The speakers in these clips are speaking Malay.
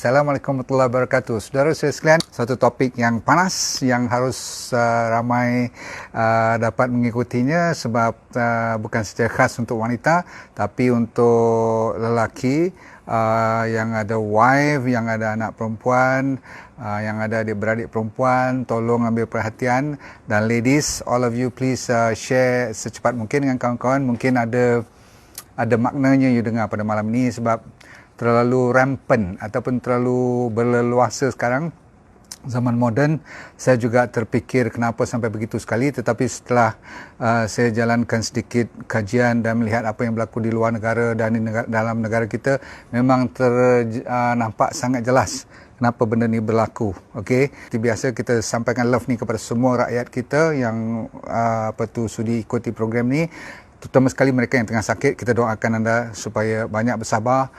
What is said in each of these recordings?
Assalamualaikum warahmatullahi wabarakatuh. Saudara saya sekalian, satu topik yang panas yang harus ramai dapat mengikutinya sebab bukan saja khas untuk wanita tapi untuk lelaki yang ada wife, yang ada anak perempuan, yang ada adik-beradik perempuan, tolong ambil perhatian. Dan ladies, all of you please share secepat mungkin dengan kawan-kawan. Mungkin ada maknanya you dengar pada malam ini sebab terlalu rampant ataupun terlalu berleluasa sekarang zaman moden. Saya juga terfikir kenapa sampai begitu sekali, tetapi setelah saya jalankan sedikit kajian dan melihat apa yang berlaku di luar negara dan di dalam negara kita, memang nampak sangat jelas kenapa benda ni berlaku. Okey, seperti biasa kita sampaikan love ni kepada semua rakyat kita yang sudi ikuti program ni, terutama sekali mereka yang tengah sakit. Kita doakan anda supaya banyak bersabar,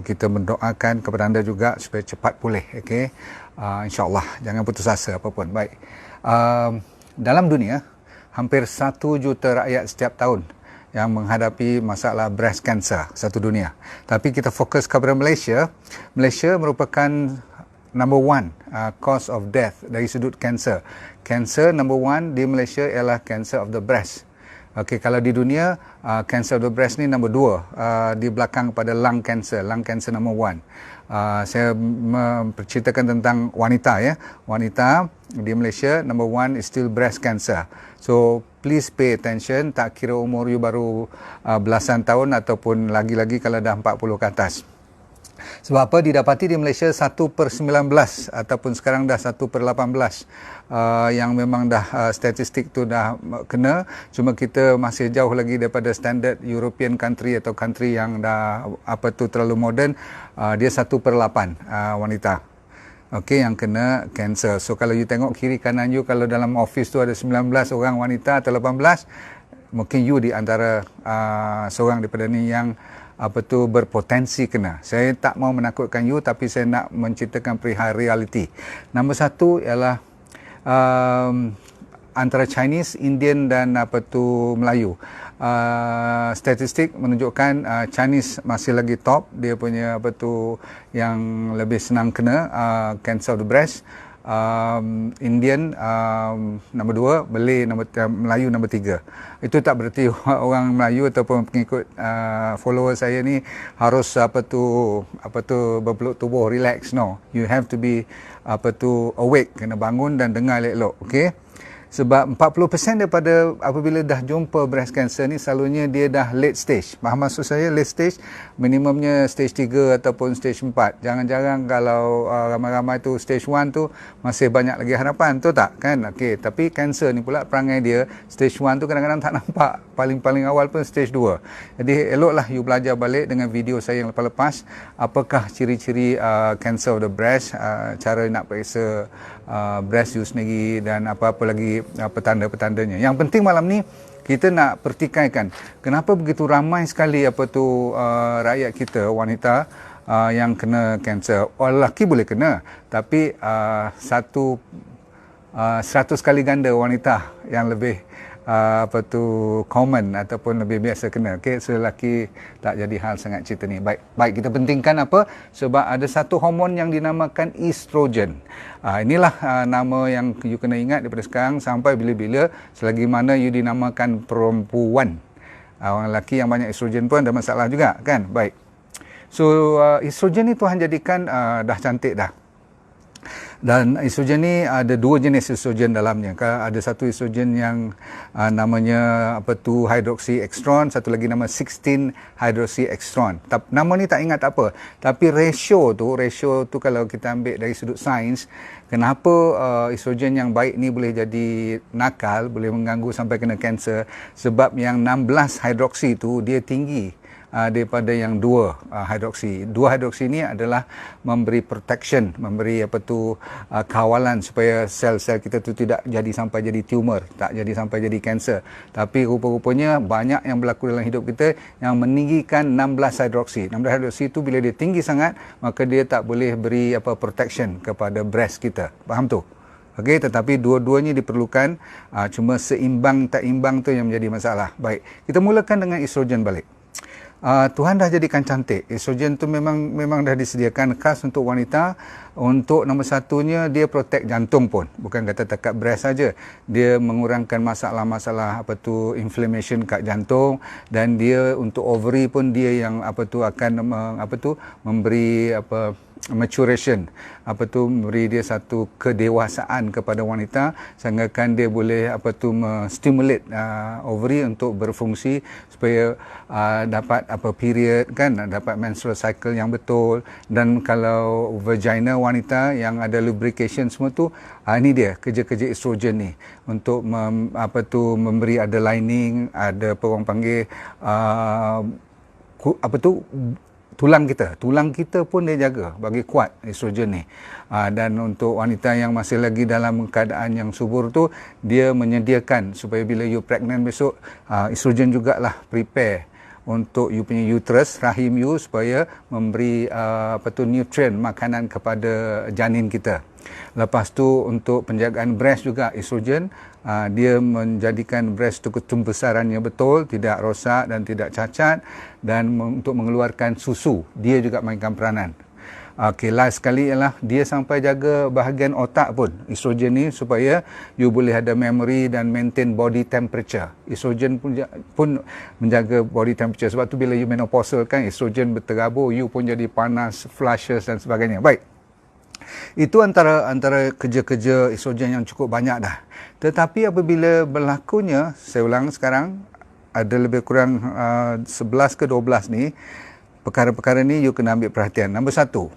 kita mendoakan kepada anda juga supaya cepat pulih. Okey, insyaAllah jangan putus asa apapun. Baik, dalam dunia hampir 1 juta rakyat setiap tahun yang menghadapi masalah breast cancer satu dunia. Tapi kita fokus kepada Malaysia. Malaysia merupakan number one cause of death dari sudut cancer. Cancer number one di Malaysia ialah cancer of the breast. Okey, kalau di dunia cancer of the breast ni number 2 di belakang pada lung cancer number 1. Saya menceritakan tentang wanita ya. Wanita di Malaysia number 1 is still breast cancer. So please pay attention, tak kira umur you baru belasan tahun ataupun lagi-lagi kalau dah 40 ke atas. Sebab apa? Didapati di Malaysia 1/19 ataupun sekarang dah 1/18 yang memang dah statistik tu dah kena. Cuma kita masih jauh lagi daripada standard European country atau country yang dah terlalu moden. Dia 1/8 wanita. Okey, yang kena cancer. So kalau you tengok kiri kanan you, kalau dalam office tu ada 19 orang wanita atau 18, mungkin you di antara seorang daripada ni yang berpotensi kena. Saya tak mau menakutkan you, tapi saya nak menceritakan perihal realiti. Nombor 1 ialah antara Chinese, Indian dan Melayu. Statistik menunjukkan Chinese masih lagi top, dia punya yang lebih senang kena cancer of the breast. Indian nombor 2, Melayu nombor 3. Itu tak berarti orang Melayu ataupun pengikut follower saya ni harus berpeluk tubuh relax. No, you have to be awake, kena bangun dan dengar elok-elok. Okey, sebab 40% daripada apabila dah jumpa breast cancer ni selalunya dia dah late stage. Faham maksud saya? Late stage minimumnya stage 3 ataupun stage 4. Jangan-jangan kalau ramai-ramai tu stage 1 tu masih banyak lagi harapan, tu tak kan? Okey, tapi cancer ni pula perangai dia stage 1 tu kadang-kadang tak nampak. Paling awal pun stage 2. Jadi eloklah you belajar balik dengan video saya yang lepas-lepas apakah ciri-ciri cancer of the breast, cara nak periksa breast you sendiri dan apa-apa lagi petanda-petandanya. Yang penting malam ni kita nak pertikaikan kenapa begitu ramai sekali rakyat kita wanita yang kena kanser. Lelaki boleh kena, tapi 100 kali ganda wanita yang lebih common ataupun lebih biasa kena. Okey, so lelaki tak jadi hal sangat cerita ni. Baik kita pentingkan sebab ada satu hormon yang dinamakan estrogen. Inilah nama yang you kena ingat daripada sekarang sampai bila-bila, selagi mana you dinamakan perempuan. Orang lelaki yang banyak estrogen pun ada masalah juga kan. Baik, so estrogen ni Tuhan jadikan dah cantik dah. Dan estrogen ni ada 2 jenis estrogen dalamnya. Ada satu estrogen yang namanya hydroxyextron, satu lagi nama 16 hydroxyextron. Nama ni tak ingat apa, tapi ratio tu kalau kita ambil dari sudut sains, kenapa estrogen yang baik ni boleh jadi nakal, boleh mengganggu sampai kena kanser, sebab yang 16 hydroxy tu dia tinggi daripada yang 2 hidroksi. 2 hidroksi ni adalah memberi protection, memberi kawalan supaya sel-sel kita tu tidak jadi sampai jadi tumor, tak jadi sampai jadi kanser. Tapi rupa-rupanya banyak yang berlaku dalam hidup kita yang meninggikan 16 hidroksi. 16 hidroksi tu bila dia tinggi sangat, maka dia tak boleh beri protection kepada breast kita. Faham tu? Okey, tetapi dua-duanya diperlukan, cuma seimbang tak imbang tu yang menjadi masalah. Baik, kita mulakan dengan estrogen balik. Tuhan dah jadikan cantik. Estrogen tu memang dah disediakan khas untuk wanita. Untuk nombor satunya, dia protect jantung pun. Bukan kata takat breast saja. Dia mengurangkan masalah-masalah inflammation kat jantung, dan dia untuk ovary pun dia yang akan memberi maturation, memberi dia satu kedewasaan kepada wanita, sehingga kan dia boleh stimulate ovary untuk berfungsi supaya dapat period kan, dapat menstrual cycle yang betul. Dan kalau vagina wanita yang ada lubrication semua tu, ini dia kerja-kerja estrogen ni untuk memberi ada lining, ada orang panggil tulang kita pun dia jaga bagi kuat estrogen ni. Dan untuk wanita yang masih lagi dalam keadaan yang subur tu, dia menyediakan supaya bila you pregnant besok, estrogen jugalah prepare untuk you punya uterus, rahim you, supaya memberi nutrien makanan kepada janin kita. Lepas tu untuk penjagaan breast juga estrogen, dia menjadikan breast tu ketumbesarannya betul, tidak rosak dan tidak cacat, dan untuk mengeluarkan susu dia juga mainkan peranan. Okey, last sekali ialah dia sampai jaga bahagian otak pun, estrogen ni, supaya you boleh ada memory dan maintain body temperature. Estrogen pun menjaga body temperature. Sebab tu bila you menopausal kan, estrogen berterabur, you pun jadi panas, flushes dan sebagainya. Baik. Itu antara kerja-kerja estrogen yang cukup banyak dah. Tetapi apabila berlakunya, saya ulang sekarang, ada lebih kurang 11 ke 12 ni, perkara-perkara ni you kena ambil perhatian. Nombor satu,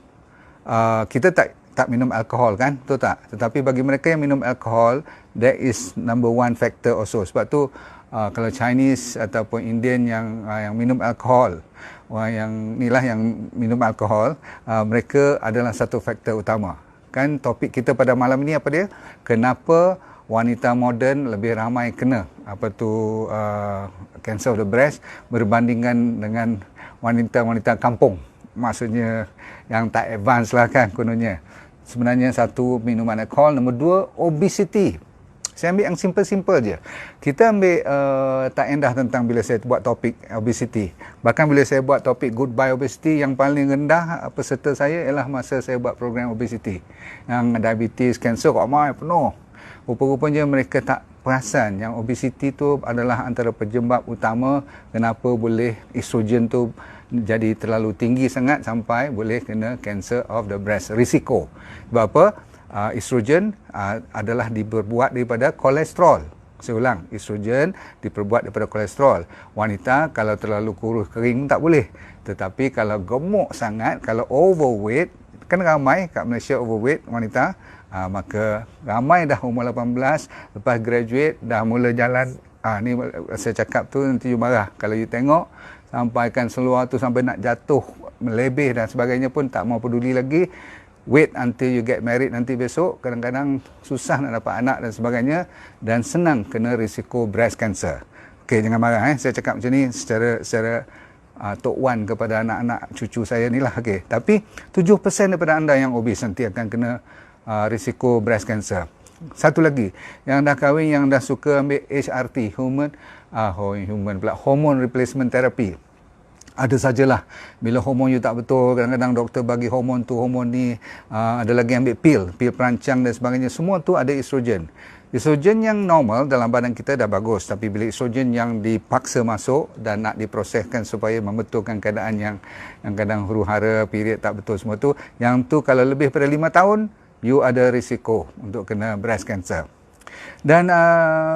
kita tak minum alkohol kan, betul tak? Tetapi bagi mereka yang minum alkohol, that is number one factor also. Sebab tu kalau Chinese ataupun Indian yang minum alkohol, yang minum alkohol, mereka adalah satu faktor utama. Kan topik kita pada malam ini apa dia? Kenapa wanita moden lebih ramai kena cancer of the breast berbandingkan dengan wanita-wanita kampung. Maksudnya yang tak advance lah kan kononnya. Sebenarnya satu, minuman alkohol. Nombor dua, obesity. Saya ambil yang simple-simple je. Kita ambil tak endah tentang bila saya buat topik obesity. Bahkan bila saya buat topik goodbye obesity, yang paling rendah peserta saya ialah masa saya buat program obesity. Yang diabetes, cancer, kok ramai penuh. Rupa-rupanya mereka tak perasan yang obesity tu adalah antara penyebab utama kenapa boleh estrogen tu jadi terlalu tinggi sangat sampai boleh kena cancer of the breast. Risiko. Sebab apa? Estrogen adalah diperbuat daripada kolesterol. Saya ulang, estrogen diperbuat daripada kolesterol. Wanita kalau terlalu kurus kering tak boleh. Tetapi kalau gemuk sangat, kalau overweight, kan ramai kat Malaysia overweight wanita, maka ramai dah umur 18, lepas graduate dah mula jalan. Ni saya cakap tu nanti you marah. Kalau you tengok, sampaikan seluar tu sampai nak jatuh, melebih dan sebagainya pun tak mau peduli lagi. Wait until you get married nanti besok, kadang-kadang susah nak dapat anak dan sebagainya, dan senang kena risiko breast cancer. Okey, jangan marah saya cakap macam ni secara tok wan kepada anak-anak cucu saya ni lah. Okey, tapi 7% daripada anda yang obes nanti akan kena risiko breast cancer. Satu lagi, yang dah kahwin, yang dah suka ambil HRT, hormone replacement therapy. Ada sajalah, bila hormon you tak betul, kadang-kadang doktor bagi hormon tu, hormon ni, ada lagi ambil pil perancang dan sebagainya, semua tu ada estrogen. Estrogen yang normal dalam badan kita dah bagus, tapi bila estrogen yang dipaksa masuk dan nak diproseskan supaya membetulkan keadaan yang kadang huru-hara, period tak betul semua tu, yang tu kalau lebih pada 5 tahun, you ada risiko untuk kena breast cancer. Dan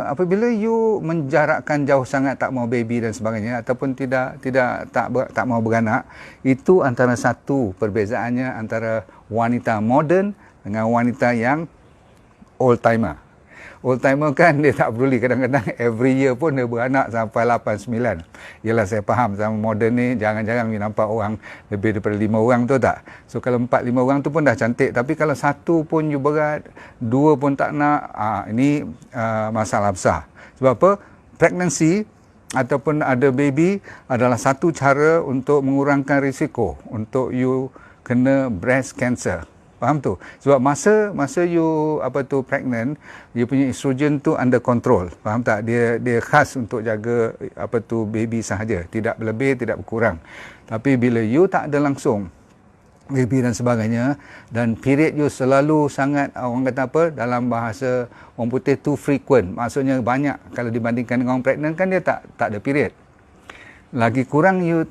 apabila you menjarakkan jauh sangat, tak mau baby dan sebagainya, ataupun tak mau beranak, itu antara satu perbezaannya antara wanita moden dengan wanita yang old timer. Old timer kan dia tak peduli, kadang-kadang every year pun dia beranak sampai 8-9. Yalah, saya faham sama moden ni jarang-jarang you nampak orang lebih daripada 5 orang tu tak. So kalau 4-5 orang tu pun dah cantik, tapi kalau satu pun you berat, 2 pun tak nak, ini masalah besar. Sebab apa? Pregnancy ataupun ada baby adalah satu cara untuk mengurangkan risiko untuk you kena breast cancer. Faham tu? Sebab masa you pregnant, you punya estrogen tu under control. Faham tak? Dia khas untuk jaga baby sahaja, tidak berlebih, tidak berkurang. Tapi bila you tak ada langsung baby dan sebagainya, dan period you selalu sangat, orang kata apa, dalam bahasa orang putih, too frequent, maksudnya banyak. Kalau dibandingkan dengan orang pregnant kan dia tak ada period. Lagi kurang you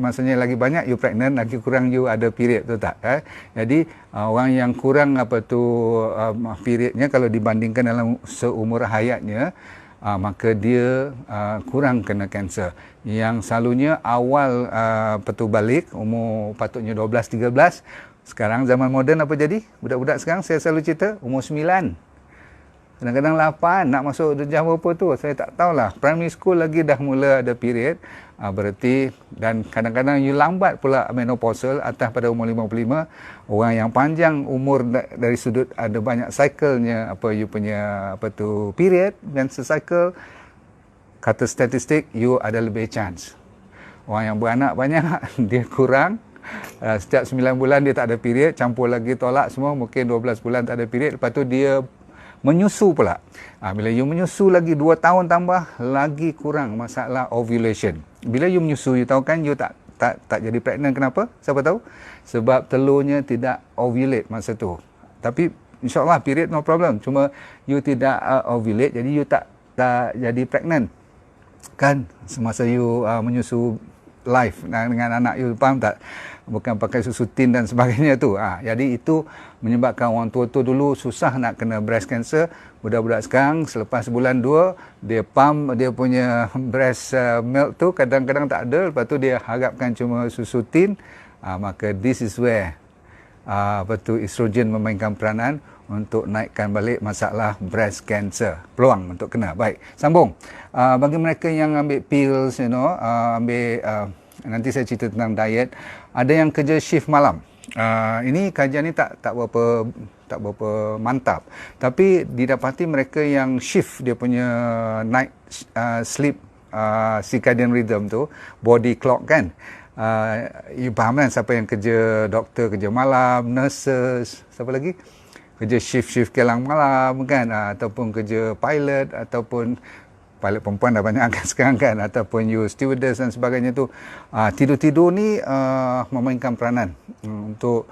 maksudnya lagi banyak you pregnant, lagi kurang you ada period, tu tak? Jadi orang yang kurang periodnya, kalau dibandingkan dalam seumur hayatnya, maka dia kurang kena kanser. Yang selalunya awal balik umur patutnya 12-13, sekarang zaman moden apa jadi? Budak-budak sekarang saya selalu cerita umur 9. Kadang-kadang 8, nak masuk darjah berapa tu, saya tak tahulah. Primary school lagi dah mula ada period. Berarti, dan kadang-kadang you lambat pula menopausal atas pada umur 55. Orang yang panjang umur dari sudut ada banyak cyclenya, you punya period, dan secycle, kata statistik, you ada lebih chance. Orang yang beranak banyak, dia kurang. Setiap 9 bulan dia tak ada period, campur lagi tolak semua, mungkin 12 bulan tak ada period. Lepas tu dia menyusu pula. Bila you menyusu lagi 2 tahun tambah, lagi kurang masalah ovulation. Bila you menyusu, you tahu kan you tak jadi pregnant. Kenapa? Siapa tahu? Sebab telurnya tidak ovulate masa tu. Tapi insyaAllah period no problem. Cuma you tidak ovulate, jadi you tak jadi pregnant. Kan? Semasa you menyusu live dengan anak you, faham tak? Bukan pakai susu tin dan sebagainya tu. Jadi itu menyebabkan orang tua tu dulu susah nak kena breast cancer. Budak-budak sekarang selepas sebulan 2, dia pump dia punya breast milk tu, kadang-kadang tak ada. Lepas tu dia harapkan cuma susu tin. Maka this is where estrogen memainkan peranan untuk naikkan balik masalah breast cancer. Peluang untuk kena. Baik, sambung. Bagi mereka yang ambil pills, nanti saya cerita tentang diet. Ada yang kerja shift malam. Ini kajian ni tak berapa mantap. Tapi didapati mereka yang shift dia punya night sleep circadian rhythm tu, body clock kan. You faham kan siapa yang kerja doktor, kerja malam, nurses, siapa lagi? Kerja shift kelang malam kan, ataupun kerja pilot, ataupun pilot perempuan dah banyak kan sekarang kan, ataupun you stewardess dan sebagainya tu. Tidur-tidur ni memainkan peranan untuk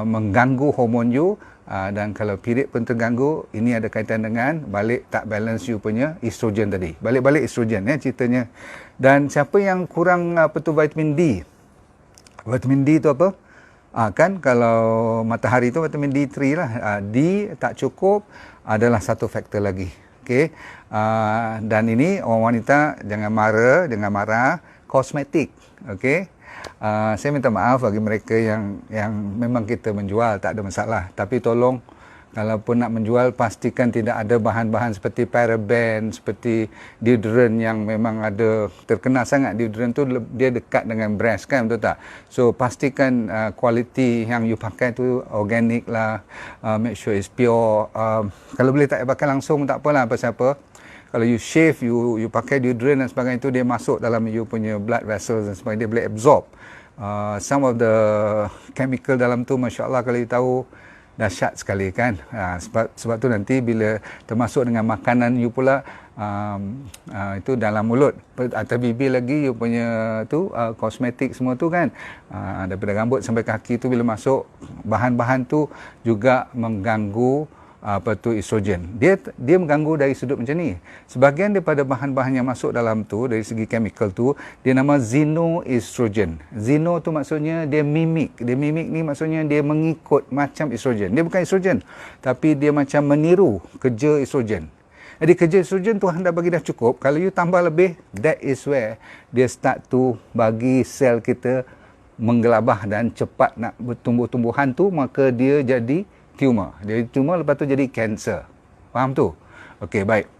mengganggu hormon you, dan kalau period pun terganggu, ini ada kaitan dengan balik tak balance you punya estrogen tadi. Balik-balik estrogen ceritanya. Dan siapa yang kurang vitamin D. Vitamin D tu apa? Kan kalau matahari tu vitamin D3 lah. D tak cukup adalah satu faktor lagi. Okey. Dan ini orang wanita jangan marah, kosmetik. Okey. Saya minta maaf bagi mereka yang memang kita menjual, tak ada masalah. Tapi tolong, kalaupun nak menjual, pastikan tidak ada bahan-bahan seperti paraben, seperti deodorant yang memang ada terkenal sangat. Deodorant tu dia dekat dengan breast kan, betul tak? So pastikan kualiti yang you pakai tu organik lah, make sure it's pure. Kalau boleh tak pakai langsung tak apalah, pasal apa? Kalau you shave, you pakai deodorant dan sebagainya itu, dia masuk dalam you punya blood vessels dan sebagainya, dia boleh absorb some of the chemical dalam tu. Masya Allah, kalau you tahu, dahsyat sekali kan. Sebab tu nanti bila termasuk dengan makanan you pula, itu dalam mulut atau bibir lagi you punya tu kosmetik semua tu kan, daripada rambut sampai kaki tu, bila masuk bahan-bahan tu juga mengganggu estrogen. Dia mengganggu dari sudut macam ni. Sebahagian daripada bahan-bahan yang masuk dalam tu dari segi chemical tu, dia nama xenoestrogen. Xeno tu maksudnya dia mimik. Dia mimik ni maksudnya dia mengikut macam estrogen. Dia bukan estrogen, tapi dia macam meniru kerja estrogen. Jadi kerja estrogen Tuhan dah bagi dah cukup. Kalau you tambah lebih, that is where dia start to bagi sel kita menggelabah dan cepat nak bertumbuh-tumbuhan tu, maka dia jadi tumor. Jadi tumor, lepas tu jadi kanser. Faham tu? Okey, baik.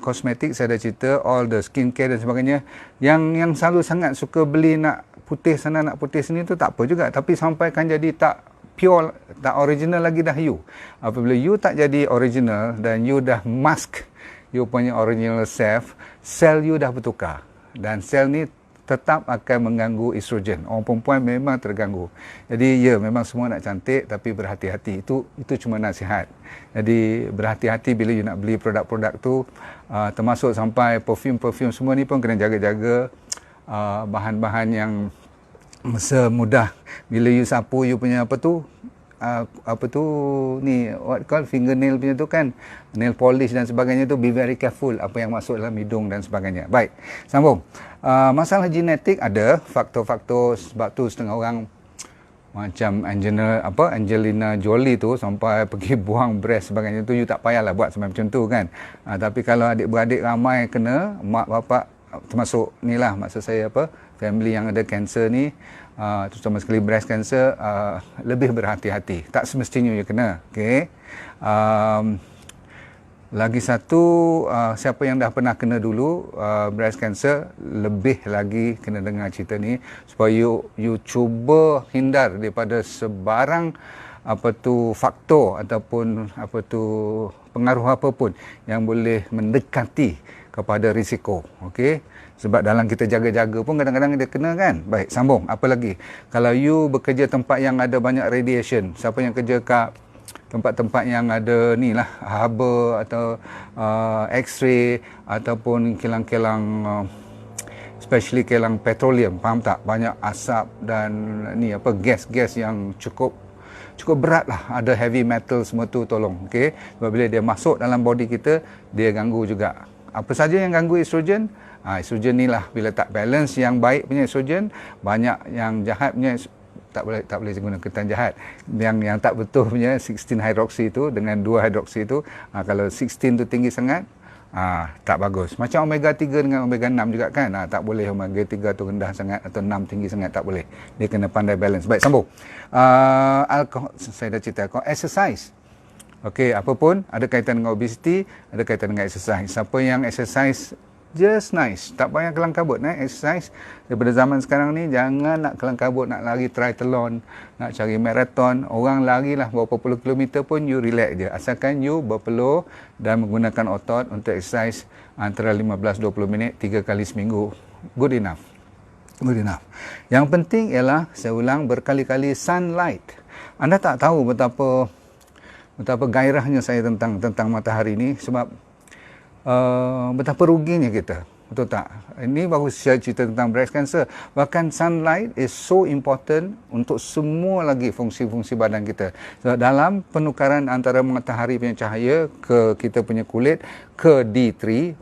Kosmetik saya dah cerita, all the skincare dan sebagainya. Yang selalu sangat suka beli nak putih sana, nak putih sini tu tak apa juga. Tapi sampai kan jadi tak pure, tak original lagi dah you. Apabila you tak jadi original dan you dah mask you punya original self, sel you dah bertukar. Dan sel ni tetap akan mengganggu estrogen. Orang perempuan memang terganggu. Jadi ya, memang semua nak cantik, tapi berhati-hati. Itu cuma nasihat. Jadi berhati-hati bila you nak beli produk-produk tu, termasuk sampai perfume semua ni pun kena jaga-jaga bahan-bahan yang semudah bila you sapu you punya what call fingernail punya tu kan, nail polish dan sebagainya tu, be very careful apa yang masuk dalam hidung dan sebagainya. Baik, sambung. Masalah genetik ada faktor-faktor, sebab tu setengah orang macam Angelina Jolie tu sampai pergi buang breast sebagainya tu, you tak payahlah buat sampai macam tu kan. Tapi kalau adik-beradik ramai kena, mak bapak termasuk ni lah, maksud saya family yang ada kanser ni, terutama sekali breast cancer, lebih berhati-hati. Tak semestinya you kena. Okay. Lagi satu, siapa yang dah pernah kena dulu breast cancer, lebih lagi kena dengar cerita ni supaya you cuba hindar daripada sebarang faktor ataupun pengaruh apapun yang boleh mendekati kepada risiko. Okey, sebab dalam kita jaga-jaga pun kadang-kadang dia kena kan. Baik, sambung. Apa lagi, kalau you bekerja tempat yang ada banyak radiation, siapa yang kerja kat tempat-tempat yang ada ni lah, haba atau x-ray ataupun kilang-kilang, especially kilang petroleum, faham tak, banyak asap dan ni gas-gas yang cukup berat lah, ada heavy metal semua tu, tolong. Okey, sebab bila dia masuk dalam body kita, dia ganggu juga. Apa saja yang ganggu estrogen? Estrogen ni lah, bila tak balance yang baik punya estrogen, banyak yang jahat punya, tak boleh guna ketan jahat, yang tak betul punya 16 hydroxy tu dengan 2 hydroxy tu, kalau 16 tu tinggi sangat, tak bagus. Macam omega 3 dengan omega 6 juga kan, tak boleh omega 3 tu rendah sangat atau 6 tinggi sangat, tak boleh. Dia kena pandai balance. Baik, sambung. Alkohol, saya dah cerita alkohol. Exercise. Okey, apa pun ada kaitan dengan obesity, ada kaitan dengan exercise. Siapa yang exercise, just nice, tak payah kelang kabut exercise. Daripada zaman sekarang ni, jangan nak kelang kabut, nak lari triathlon, nak cari marathon. Orang lari lah berapa puluh kilometer pun, you relax je, asalkan you berpeluh dan menggunakan otot untuk exercise antara 15-20 minit 3 kali seminggu. Good enough. Yang penting ialah, saya ulang berkali-kali, sunlight. Anda tak tahu betapa gairahnya saya tentang matahari ni, sebab betapa ruginya kita, betul tak? Ini baru saya cerita tentang breast cancer. Bahkan sunlight is so important untuk semua lagi fungsi-fungsi badan kita. Sebab dalam penukaran antara matahari punya cahaya ke kita punya kulit, ke D3,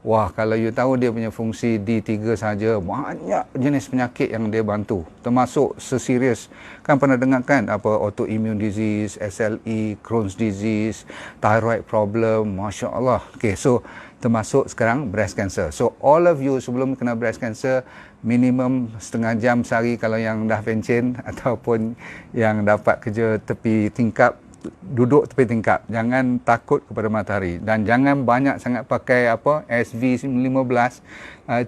wah, kalau you tahu dia punya fungsi D3 saja, banyak jenis penyakit yang dia bantu. Termasuk seserius, kan pernah dengar kan, autoimmune disease, SLE, Crohn's disease, thyroid problem, Masya Allah. Okay, so termasuk sekarang breast cancer. So all of you sebelum kena breast cancer, minimum setengah jam sehari kalau yang dah pencen ataupun yang dapat kerja tepi tingkap, duduk tepi tingkap, jangan takut kepada matahari, dan jangan banyak sangat pakai SV15, 30,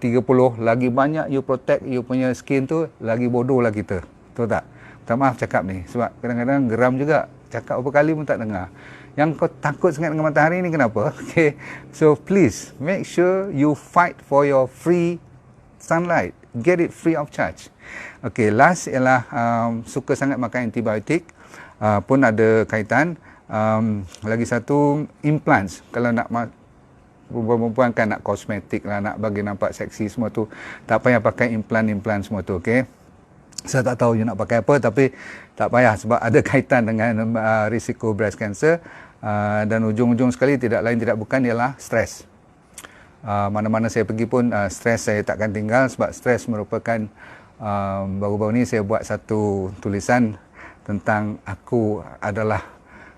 lagi banyak you protect you punya skin tu, lagi bodoh lah kita, betul tak? Minta maaf cakap ni, sebab kadang-kadang geram juga, cakap berapa kali pun tak dengar. Yang kau takut sangat dengan matahari ni kenapa? Okay, so please make sure you fight for your free sunlight, get it free of charge. Okay, last ialah suka sangat makan antibiotik, pun ada kaitan. Lagi satu, implants. Kalau nak perempuan kan nak kosmetik lah, nak bagi nampak seksi semua tu, tak payah pakai implant semua tu. Okay, saya tak tahu you nak pakai apa, tapi tak payah, sebab ada kaitan dengan risiko breast cancer. Dan ujung-ujung sekali, tidak lain tidak bukan, ialah stres. Mana-mana saya pergi pun, stres saya takkan tinggal, sebab stres merupakan, baru-baru ni saya buat satu tulisan tentang aku adalah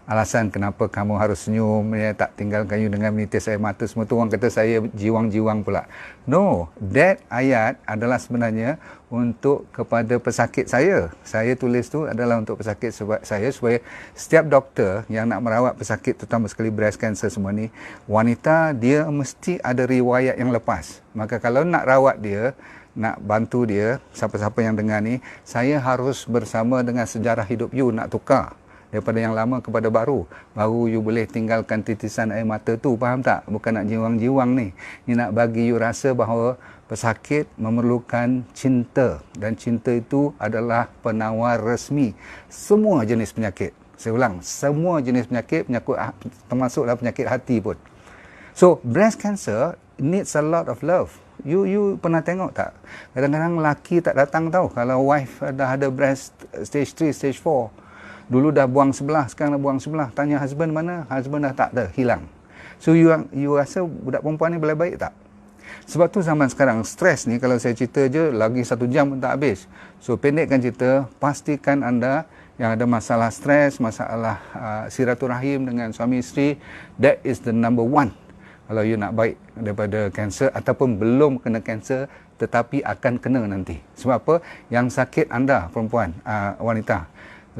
alasan kenapa kamu harus senyum, tak tinggalkan you dengan menitis air mata semua tu. Orang kata saya jiwang-jiwang pula. No, that ayat adalah sebenarnya untuk kepada pesakit saya. Saya tulis tu adalah untuk pesakit saya, supaya setiap doktor yang nak merawat pesakit, terutama sekali breast cancer semua ni, wanita, dia mesti ada riwayat yang lepas. Maka kalau nak rawat dia, nak bantu dia, siapa-siapa yang dengar ni, saya harus bersama dengan sejarah hidup you, nak tukar daripada yang lama kepada baru you boleh tinggalkan titisan air mata tu, faham tak? Bukan nak jiwang-jiwang ni. Ni nak bagi you rasa bahawa pesakit memerlukan cinta, dan cinta itu adalah penawar resmi semua jenis penyakit. Saya ulang, semua jenis penyakit, termasuklah penyakit hati pun. So, breast cancer needs a lot of love. You pernah tengok tak? Kadang-kadang lelaki tak datang tau. Kalau wife dah ada breast stage 3, stage 4. Dulu dah buang sebelah, sekarang dah buang sebelah. Tanya husband mana? Husband dah tak ada, hilang. So, you rasa budak perempuan ni boleh baik tak? Sebab tu zaman sekarang, stres ni kalau saya cerita je, lagi 1 jam pun tak habis. So, pendekkan cerita, pastikan anda yang ada masalah stres, masalah silaturahim dengan suami isteri, that is the number one. Kalau you nak baik daripada kanser ataupun belum kena kanser tetapi akan kena nanti. Sebab apa? Yang sakit anda perempuan, wanita.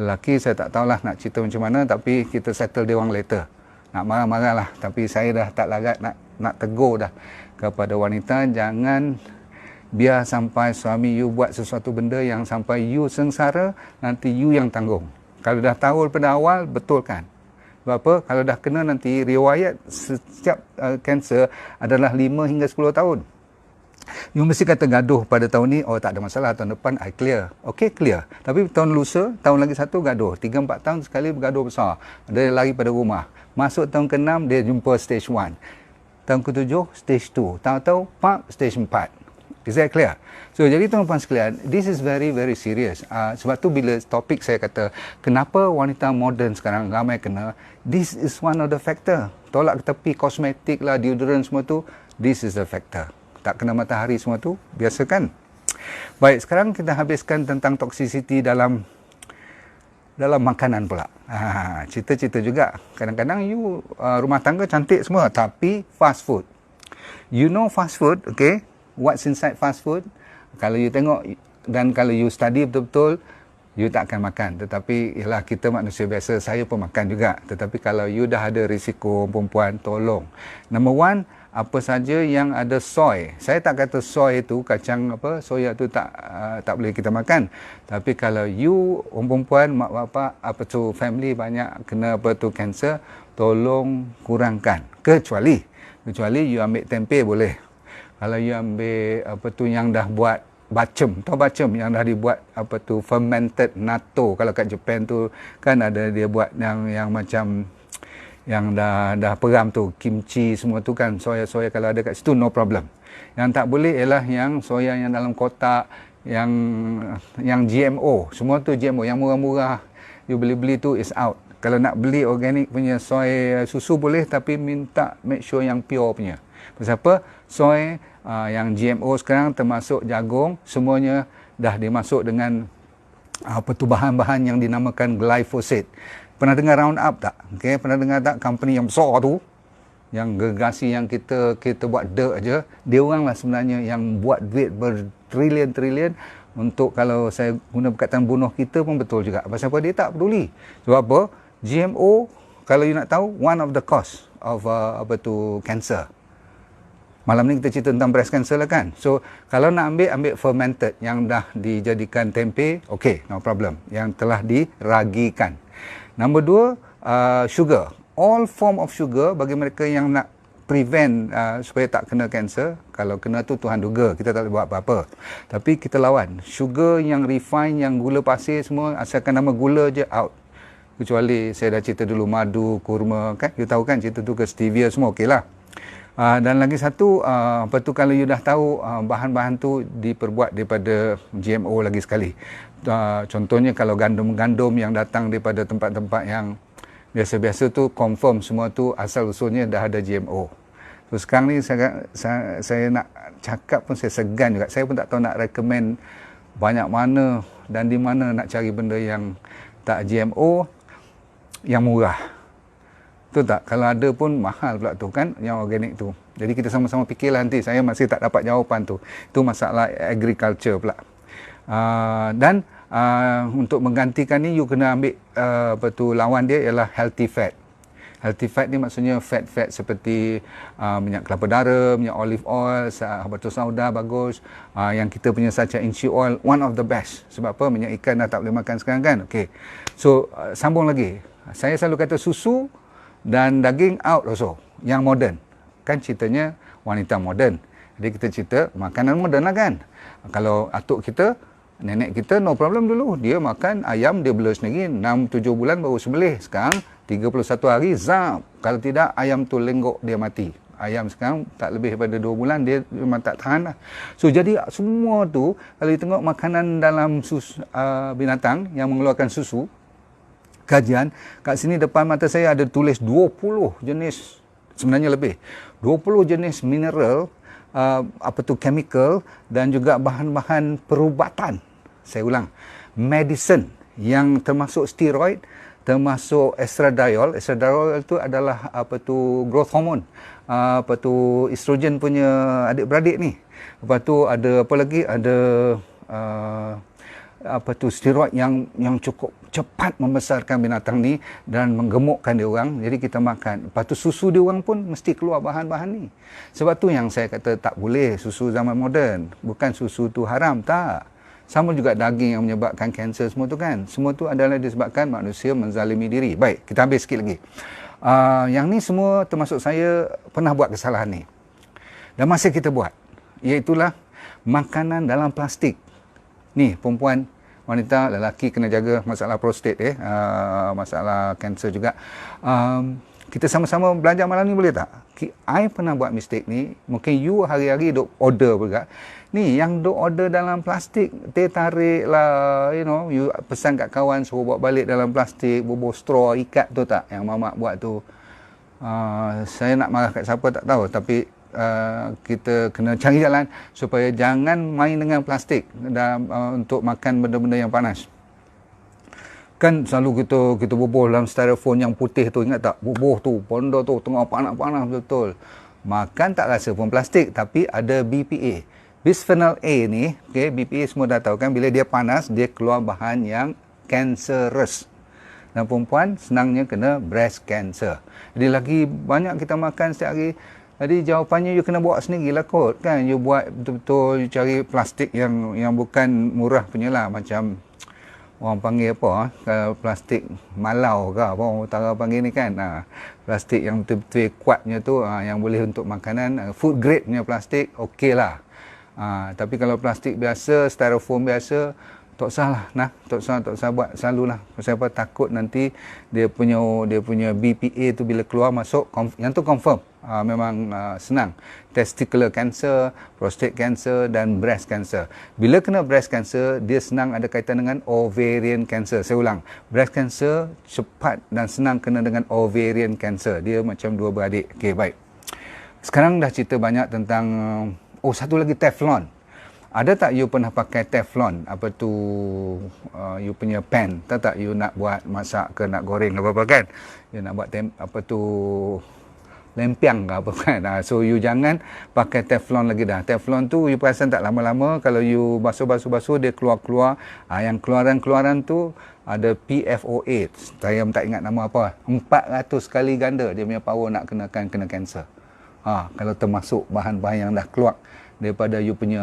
Lelaki saya tak tahulah nak cerita macam mana, tapi kita settle dia orang later. Nak marah-marah lah, tapi saya dah tak larat nak tegur dah kepada wanita, jangan biar sampai suami you buat sesuatu benda yang sampai you sengsara, nanti you yang tanggung. Kalau dah tahu daripada awal, betulkan. Sebab apa? Kalau dah kena nanti, riwayat setiap kanser adalah 5 hingga 10 tahun. You mesti kata gaduh pada tahun ni, oh tak ada masalah, tahun depan I clear. Okey, clear. Tapi tahun lusa, tahun lagi satu gaduh. 3-4 tahun sekali bergaduh besar. Dia lari pada rumah. Masuk tahun ke-6, dia jumpa stage 1. Tahun ke-7, stage 2. Tahu-tahu, stage 4. Is that clear? So, jadi tuan-tuan sekalian, this is very, very serious. Sebab tu bila topik saya kata, kenapa wanita moden sekarang ramai kena, this is one of the factor. Tolak ke tepi kosmetik lah, deodorant semua tu, this is the factor. Tak kena matahari semua tu, biasa kan? Baik, sekarang kita habiskan tentang toxicity dalam makanan pula. Cerita-cerita juga. Kadang-kadang you rumah tangga cantik semua, tapi fast food. You know fast food, okay? What's inside fast food? Kalau you tengok dan kalau you study betul-betul, you tak akan makan. Tetapi ialah kita manusia biasa, saya pun makan juga. Tetapi kalau you dah ada risiko perempuan, tolong. Number one, apa saja yang ada soy. Saya tak kata soy itu kacang soya tu tak boleh kita makan. Tapi kalau you perempuan, mak bapak family banyak kena kanser, tolong kurangkan. Kecuali you ambil tempe boleh. Kalau you ambil yang dah buat bacem, tahu bacem yang dah dibuat fermented natto. Kalau kat Japan tu kan ada dia buat yang macam yang dah peram tu, kimchi semua tu kan, soya kalau ada kat situ no problem. Yang tak boleh ialah yang soya yang dalam kotak, yang GMO. Semua tu GMO, yang murah-murah you beli tu is out. Kalau nak beli organik punya soy susu boleh, tapi minta make sure yang pure punya. Pasal apa? Soy yang GMO sekarang termasuk jagung, semuanya dah dimasuk dengan bahan-bahan yang dinamakan glyphosate. Pernah dengar Roundup tak? Okay, pernah dengar tak company yang besar tu? Yang gergasi yang kita buat dirt aja, dia orang lah sebenarnya yang buat duit bertrilion-trilion untuk, kalau saya guna perkataan, bunuh kita pun betul juga. Pasal apa? Dia tak peduli. Sebab apa? GMO, kalau you nak tahu, one of the cause of cancer. Malam ni kita cerita tentang breast cancer lah kan. So, kalau nak ambil fermented yang dah dijadikan tempe, okay, no problem. Yang telah diragikan. Nombor 2, sugar. All form of sugar, bagi mereka yang nak prevent supaya tak kena cancer. Kalau kena tu Tuhan duga, kita tak boleh buat apa-apa. Tapi kita lawan. Sugar yang refine, yang gula pasir semua, asalkan nama gula je, out. Kecuali saya dah cerita dulu madu, kurma, kan? You tahu kan cerita tu ke stevia semua, okey lah. Dan lagi satu, kalau you dah tahu bahan-bahan tu diperbuat daripada GMO lagi sekali. Contohnya kalau gandum-gandum yang datang daripada tempat-tempat yang biasa-biasa tu, confirm semua tu asal-usulnya dah ada GMO. So sekarang ni saya nak cakap pun saya segan juga. Saya pun tak tahu nak recommend banyak mana dan di mana nak cari benda yang tak GMO, yang murah. Betul tak? Kalau ada pun mahal pula tu kan, yang organik tu. Jadi kita sama-sama fikirlah nanti. Saya masih tak dapat jawapan tu. Itu masalah agriculture pula. Dan untuk menggantikan ni, you kena ambil lawan dia ialah healthy fat. Healthy fat ni maksudnya fat-fat seperti minyak kelapa darah, minyak olive oil, habatus sauda bagus. Yang kita punya sacha inchi oil, one of the best. Sebab apa? Minyak ikan dah tak boleh makan sekarang kan? Okay. So, sambung lagi. Saya selalu kata susu dan daging out also, yang moden. Kan ceritanya wanita moden. Jadi kita cerita makanan moden lah kan. Kalau atuk kita, nenek kita no problem dulu. Dia makan ayam, dia bela sendiri. 6-7 bulan baru sembelih. Sekarang 31 hari, zap. Kalau tidak, ayam tu lenggok, dia mati. Ayam sekarang tak lebih daripada 2 bulan, dia memang tak tahan lah. So, jadi semua tu, kalau kita tengok makanan dalam binatang yang mengeluarkan susu, kajian, kat sini depan mata saya ada tulis 20 jenis, sebenarnya lebih. 20 jenis mineral, chemical dan juga bahan-bahan perubatan. Saya ulang, medicine yang termasuk steroid, termasuk estradiol. Estradiol itu adalah growth hormone. Estrogen punya adik-beradik ni. Lepas tu ada apa lagi? Ada steroid yang cukup cepat membesarkan binatang ni dan menggemukkan dia orang. Jadi kita makan. Lepas tu susu dia orang pun mesti keluar bahan-bahan ni. Sebab tu yang saya kata tak boleh susu zaman moden. Bukan susu tu haram, tak. Sama juga daging yang menyebabkan kanser semua tu kan. Semua tu adalah disebabkan manusia menzalimi diri. Baik, kita ambil sikit lagi. Yang ni semua termasuk saya pernah buat kesalahan ni. Dan masih kita buat. Iaitulah makanan dalam plastik. Ni perempuan, wanita, lelaki kena jaga masalah prostat, masalah kanser juga. Kita sama-sama belajar malam ni boleh tak? I pernah buat mistake ni. Mungkin you hari-hari duk order juga. Ni yang duk order dalam plastik, teh tarik lah, you pesan kat kawan suruh bawa balik dalam plastik, bubuh straw, ikat tu tak? Yang mamak buat tu. Saya nak marah kat siapa tak tahu, tapi kita kena cari jalan supaya jangan main dengan plastik untuk makan benda-benda yang panas. Kan selalu kita bubuh dalam styrofoam yang putih tu, ingat tak? Bubuh tu, benda tu tengah panas-panas betul. Makan tak rasa pun plastik, tapi ada BPA. Bisphenol A ni, BPA semua dah tahu kan, bila dia panas, dia keluar bahan yang cancerous. Dan perempuan senangnya kena breast cancer. Jadi lagi banyak kita makan setiap hari. Jadi jawapannya you kena buat sendirilah kot kan. You buat betul-betul, you cari plastik yang bukan murah punya lah. Macam orang panggil apa, plastik malau ke apa orang utara panggil ni kan. Plastik yang betul-betul kuatnya tu, yang boleh untuk makanan, food grade punya plastik, okey lah. Tapi kalau plastik biasa, styrofoam biasa, tak usah lah, tak usah buat selalulah. Pasal apa? Takut nanti dia punya BPA tu bila keluar masuk, yang tu confirm. Memang senang. Testicular cancer, prostate cancer dan breast cancer. Bila kena breast cancer, dia senang ada kaitan dengan ovarian cancer. Saya ulang, breast cancer cepat dan senang kena dengan ovarian cancer. Dia macam dua beradik. Okey, baik. Sekarang dah cerita banyak tentang satu lagi, Teflon. Ada tak you pernah pakai Teflon? You punya pan. Tahu tak you nak buat masak ke nak goreng apa-apa kan? You nak buat lempiang ke apa kan? So you jangan pakai Teflon lagi dah. Teflon tu you perasan tak lama-lama kalau you basuh dia keluar-keluar. Yang keluaran-keluaran tu ada PFOA. Saya tak ingat nama apa. 400 kali ganda dia punya power nak kena kanser. Kalau termasuk bahan-bahan yang dah keluar daripada you punya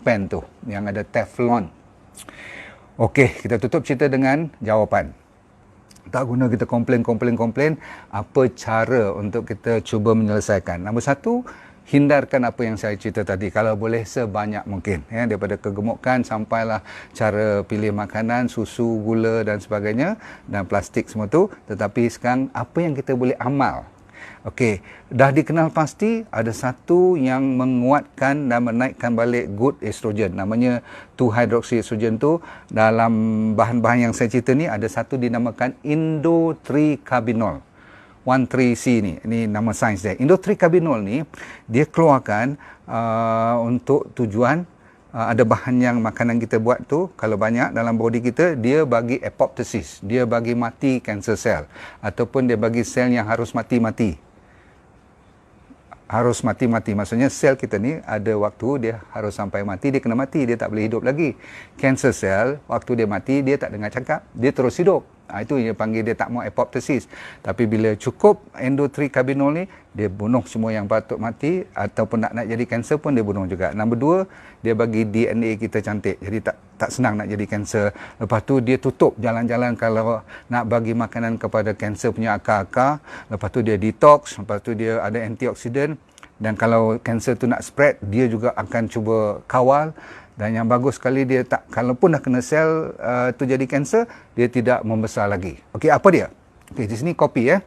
pan tu yang ada Teflon. Okey, kita tutup cerita dengan jawapan. Tak guna kita komplain. Apa cara untuk kita cuba menyelesaikan? Nombor 1, hindarkan apa yang saya cerita tadi. Kalau boleh sebanyak mungkin. Daripada kegemukan sampailah cara pilih makanan, susu, gula dan sebagainya. Dan plastik semua tu. Tetapi sekarang apa yang kita boleh amal? Okey, dah dikenal pasti ada satu yang menguatkan dan menaikkan balik good estrogen. Namanya 2-hydroxyestrogen tu. Dalam bahan-bahan yang saya cerita ni ada satu dinamakan indocarbinol. 13C ni. Ini nama sains dia. Indocarbinol ni dia keluarkan untuk tujuan ada bahan yang makanan kita buat tu, kalau banyak dalam body kita, dia bagi apoptosis. Dia bagi mati cancer cell. Ataupun dia bagi sel yang harus mati-mati. Harus mati-mati. Maksudnya sel kita ni ada waktu dia harus sampai mati, dia kena mati. Dia tak boleh hidup lagi. Cancer cell, waktu dia mati, dia tak dengar cakap. Dia terus hidup. Itu dia panggil dia tak mau apoptosis. Tapi bila cukup indocarbinol ni, dia bunuh semua yang patut mati. Ataupun nak jadi kanser pun dia bunuh juga. Nombor 2, dia bagi DNA kita cantik. Jadi tak senang nak jadi kanser. Lepas tu dia tutup jalan-jalan kalau nak bagi makanan kepada kanser punya akar-akar. Lepas tu dia detox. Lepas tu dia ada antioksidan. Dan kalau kanser tu nak spread, dia juga akan cuba kawal. Dan yang bagus sekali, dia tak, kalaupun dah kena sel tu jadi kanser, dia tidak membesar lagi. Okey, apa dia? Okey, di sini kopi ya.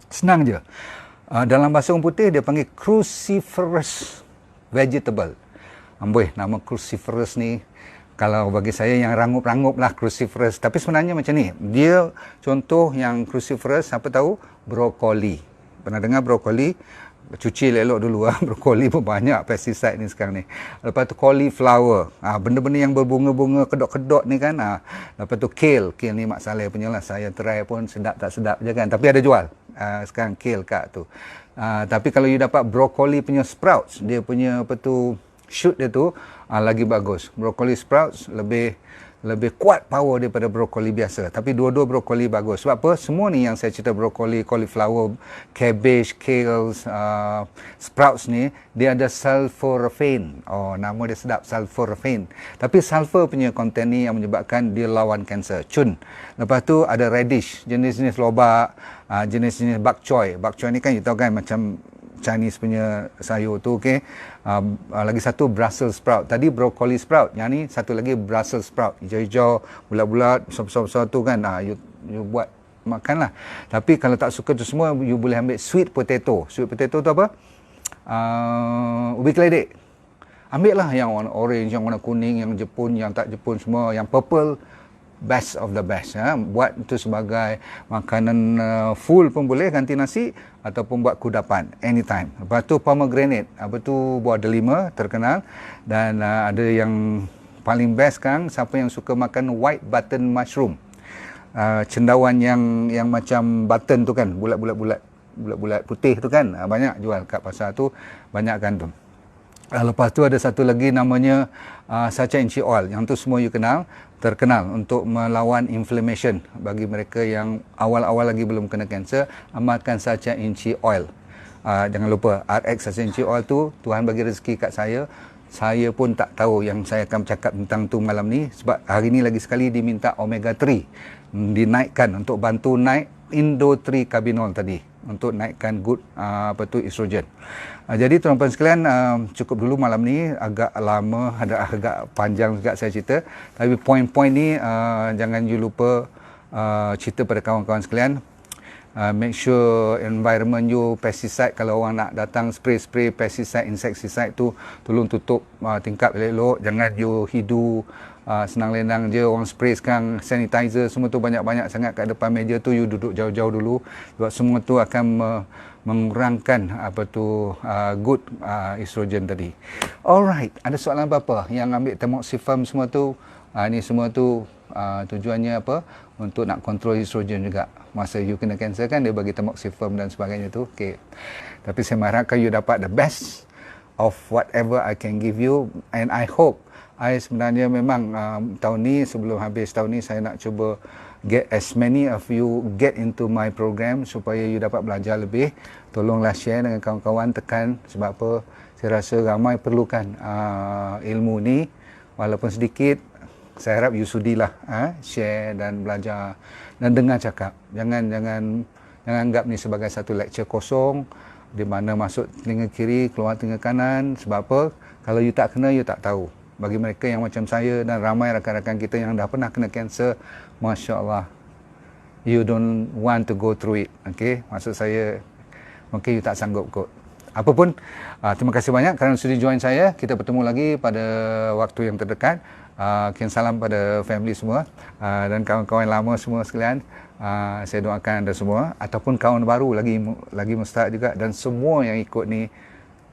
Senang je. Dalam bahasa orang putih dia panggil cruciferous vegetable. Amboi, nama cruciferous ni kalau bagi saya yang rangup-rangup lah cruciferous. Tapi sebenarnya macam ni. Dia contoh yang cruciferous, siapa tahu? Brokoli. Pernah dengar brokoli? Cuci elok dulu brokoli pun banyak pesticide ni sekarang ni. Lepas tu cauliflower, benda-benda yang berbunga-bunga kedok-kedok ni kan. Lepas tu kale ni Mak Saleh punya lah, saya try pun sedap tak sedap je kan, tapi ada jual sekarang kale kat tu. Tapi kalau you dapat brokoli punya sprouts, dia punya apa tu shoot dia tu lagi bagus. Brokoli sprouts lebih kuat power daripada brokoli biasa. Tapi dua-dua brokoli bagus. Sebab apa? Semua ni yang saya cerita, brokoli, cauliflower, cabbage, kale, sprouts ni, dia ada sulforaphane. Nama dia sedap, sulforaphane. Tapi sulfur punya konten ni yang menyebabkan dia lawan kanser. Cun. Lepas tu ada radish, jenis-jenis lobak, jenis-jenis bak choy. Bak choy ni kan you tahu kan macam Chinese punya sayur tu, okey. Lagi satu Brussels sprout. Tadi broccoli sprout. Yang ni satu lagi Brussels sprout. Hijau-hijau, bulat-bulat, besar-besar tu kan. You buat makan lah. Tapi kalau tak suka tu semua, you boleh ambil sweet potato. Sweet potato tu apa? Ubi keledek. Ambil lah yang warna orange, yang warna kuning, yang Jepun, yang tak Jepun semua. Yang purple, best of the best. Buat itu sebagai makanan full pun boleh, ganti nasi, ataupun buat kudapan anytime. Lepas tu pomegranate, apa tu buah delima terkenal. Dan ada yang paling best sekarang, siapa yang suka makan white button mushroom, cendawan yang macam button tu kan, bulat-bulat putih tu kan, banyak jual kat pasar tu, banyak kan tu. Lepas tu ada satu lagi namanya sacha inchi oil. Yang tu semua you kenal, terkenal untuk melawan inflammation. Bagi mereka yang awal-awal lagi belum kena kanser, amalkan sacha inchi oil. Jangan lupa RX sacha inchi oil tu Tuhan bagi rezeki kat saya. Saya pun tak tahu yang saya akan bercakap tentang tu malam ni, sebab hari ni lagi sekali diminta omega 3 dinaikkan untuk bantu naik indotrecabinol tadi, untuk naikkan good estrogen. Jadi tuan-tuan sekalian, cukup dulu malam ni, agak lama, agak panjang juga saya cerita, tapi poin-poin ni jangan you lupa cerita pada kawan-kawan sekalian. Make sure environment you pesticide, kalau orang nak datang spray pesticide, insecticide tu tolong tutup tingkap elok-elok, jangan you hidu senang lenang je. Orang spray sekarang sanitizer semua tu banyak-banyak sangat kat depan meja tu, you duduk jauh-jauh dulu, sebab semua tu akan mengurangkan good estrogen tadi. Alright, ada soalan apa-apa yang ambil tamoxifen semua tu? Ni semua tu tujuannya apa? Untuk nak kontrol estrogen juga. Masa you kena kanser kan, dia bagi tamoxifen dan sebagainya tu. Okay. Tapi saya mengharapkan you dapat the best of whatever I can give you, and I hope, I sebenarnya memang tahun ni, sebelum habis tahun ni, saya nak cuba get as many of you get into my program supaya you dapat belajar lebih. Tolonglah share dengan kawan-kawan, tekan, sebab apa, saya rasa ramai perlukan ilmu ni, walaupun sedikit. Saya harap you sudilah share dan belajar dan dengar cakap. Jangan anggap ni sebagai satu lecture kosong di mana masuk telinga kiri, keluar telinga kanan. Sebab apa? Kalau you tak kena, you tak tahu. Bagi mereka yang macam saya dan ramai rakan-rakan kita yang dah pernah kena kanser, Masya Allah, you don't want to go through it. Okay? Maksud saya, mungkin you tak sanggup kot. Apapun, terima kasih banyak kerana sudi join saya. Kita bertemu lagi pada waktu yang terdekat. Kian salam pada family semua dan kawan-kawan lama semua sekalian. Saya doakan anda semua, ataupun kawan baru lagi mustahak juga, dan semua yang ikut ni,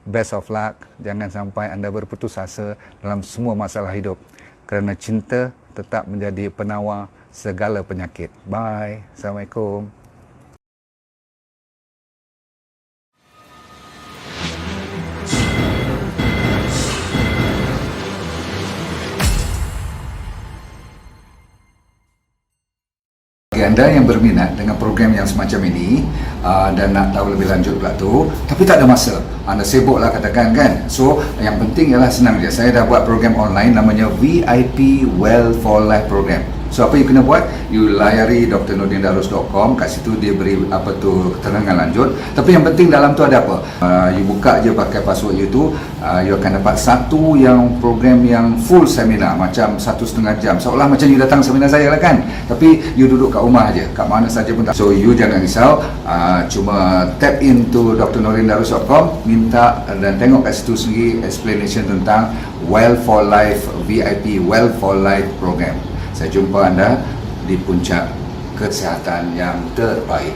best of luck. Jangan sampai anda berputus asa dalam semua masalah hidup, kerana cinta tetap menjadi penawar segala penyakit. Bye. Assalamualaikum. Bagi anda yang berminat dengan program yang semacam ini dan nak tahu lebih lanjut pula tu, tapi tak ada masa, anda sibuk lah katakan kan. So yang penting ialah senang je, saya dah buat program online namanya VIP Well for Life program. So apa you kena buat, you layari drnordindarus.com, kat situ dia beri keterangan lanjut. Tapi yang penting dalam tu ada apa, you buka je pakai password you tu, you akan dapat satu yang program yang full seminar, macam 1.5 jam, seolah macam you datang seminar saya lah kan, tapi you duduk kat rumah aje, kat mana saja pun tak. So you jangan risau, cuma tap into drnordindarus.com, minta dan tengok kat situ sendiri explanation tentang Well for Life VIP Well for Life program. Saya jumpa anda di puncak kesihatan yang terbaik.